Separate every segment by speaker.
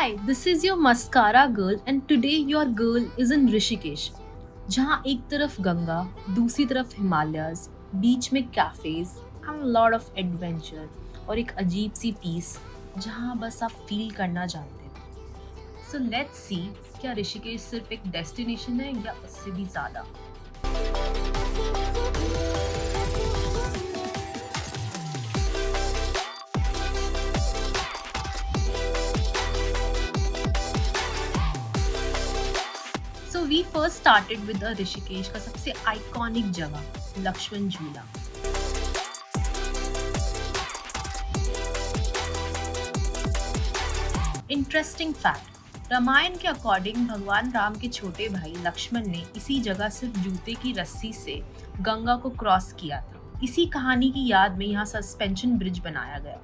Speaker 1: Hi, this is your mascara girl and today your girl is in Rishikesh जहाँ एक तरफ गंगा दूसरी तरफ हिमालयस बीच में cafes and lot of adventure और एक अजीब सी पीस जहाँ बस आप फील करना जानते हो। सो लेट्स सी क्या ऋषिकेश सिर्फ एक डेस्टिनेशन है या उससे भी ज्यादा। So we first started with the Rishikesh का सबसे आइकॉनिक जगह लक्ष्मण झूला। इंटरेस्टिंग फैक्ट, रामायण के अकॉर्डिंग भगवान राम के छोटे भाई लक्ष्मण ने इसी जगह सिर्फ जूते की रस्सी से गंगा को क्रॉस किया था। इसी कहानी की याद में यहाँ सस्पेंशन ब्रिज बनाया गया।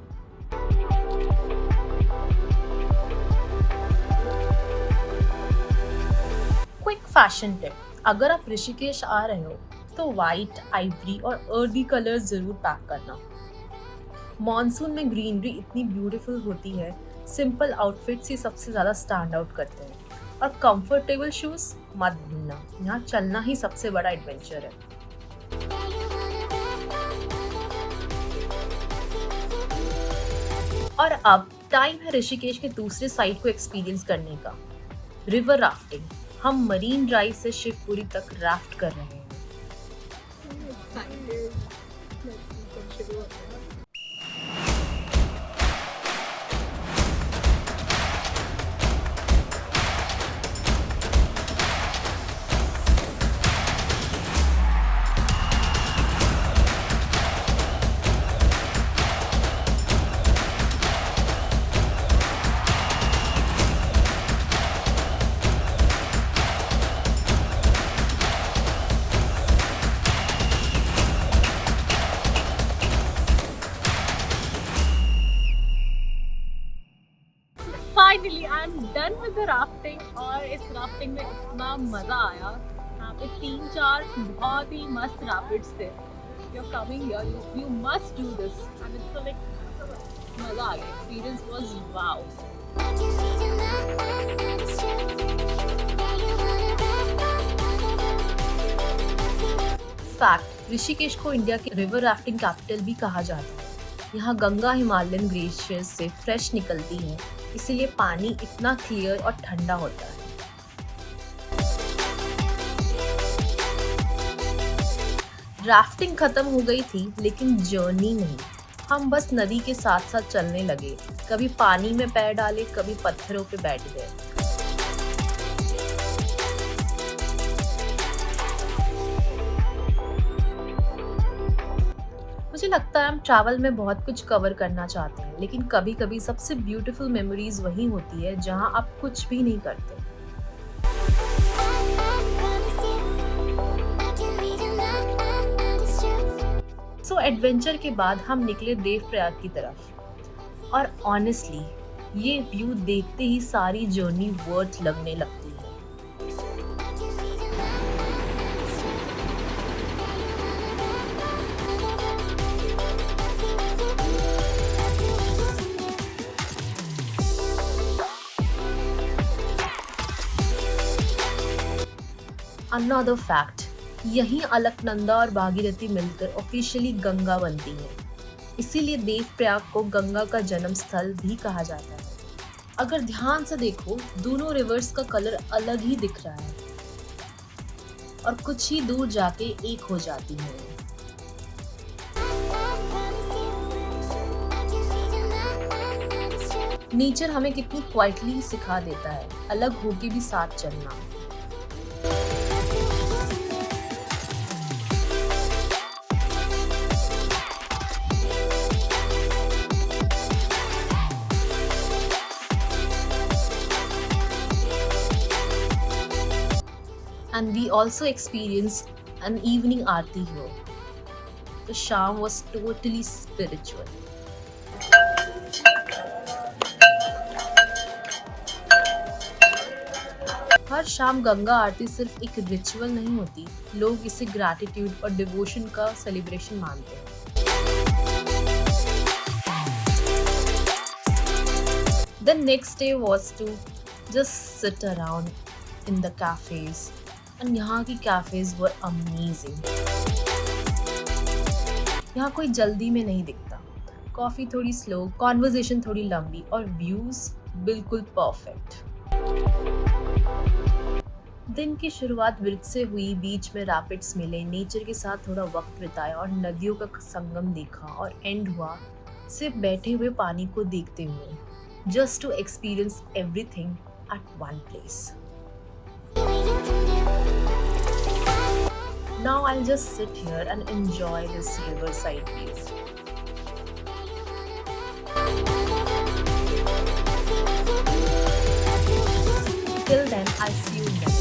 Speaker 1: क्विक फैशन टिप, अगर आप ऋषिकेश आ रहे हो तो वाइट, आइवरी और अर्दी कलर्स जरूर पैक करना। मॉनसून में ग्रीनरी इतनी ब्यूटीफुल होती है, सिंपल आउटफिट्स ही सबसे ज़्यादा स्टैंड आउट करते हैं। और कंफर्टेबल शूज़ मत भूलना, यहाँ चलना ही सबसे बड़ा एडवेंचर है। और अब टाइम है ऋषिकेश के दूसरे साइड को एक्सपीरियंस करने का, रिवर राफ्टिंग। हम मरीन ड्राइव से शिवपुरी तक राफ्ट कर रहे हैं। Finally I am done with the rafting और इस राफ्टिंग में इतना मजा आया। यहाँ पे 3-4 बहुत ही मस्त रैपिड्स थे। You are coming here, you must do this and it's like मजा आ गया। Experience was wow. Fact, Rishikesh को इंडिया की रिवर राफ्टिंग कैपिटल भी कहा जाता है। यहाँ गंगा हिमालयन ग्लेशियर्स से फ्रेश निकलती है, इसीलिए पानी इतना क्लियर और ठंडा होता है। राफ्टिंग खत्म हो गई थी लेकिन जर्नी नहीं। हम बस नदी के साथ साथ चलने लगे, कभी पानी में पैर डाले, कभी पत्थरों पे बैठ गए। मुझे लगता है हम ट्रैवल में बहुत कुछ कवर करना चाहते हैं, लेकिन कभी कभी सबसे ब्यूटीफुल मेमोरीज वही होती है जहां आप कुछ भी नहीं करते। सो एडवेंचर के बाद हम निकले देवप्रयाग की तरफ और ऑनेस्टली ये व्यू देखते ही सारी जर्नी वर्थ लगने लगती है। Another fact, यहीं अलकनंदा और भागीरथी मिलकर ऑफिशियली गंगा बनती है, इसीलिए देवप्रयाग को गंगा का जन्म स्थल भी कहा जाता है। अगर ध्यान से देखो, दोनों रिवर्स का कलर अलग ही दिख रहा है और कुछ ही दूर जाके एक हो जाती है। नेचर हमें कितनी क्वाइटली सिखा देता है अलग होके भी साथ चलना। And we also experienced an evening aarti here. The sham was totally spiritual. हर शाम गंगा आरती सिर्फ एक रिचुअल नहीं होती, लोग इसे ग्रैटिट्यूड और डिवोशन का सेलिब्रेशन मानते हैं। The next day was to just sit around in the cafes, and यहाँ की cafes were amazing. यहाँ कोई जल्दी में नहीं दिखता, कॉफ़ी थोड़ी स्लो, कॉन्वर्जेशन थोड़ी लंबी और व्यूज़ बिल्कुल परफेक्ट। दिन की शुरुआत ब्रिज से हुई, बीच में रैपिड्स मिले, नेचर के साथ थोड़ा वक्त बिताया और नदियों का संगम देखा, और एंड हुआ सिर्फ बैठे हुए पानी को देखते हुए, just to experience everything at one place. Now I'll just sit here and enjoy this riverside view. Till then, I'll see you next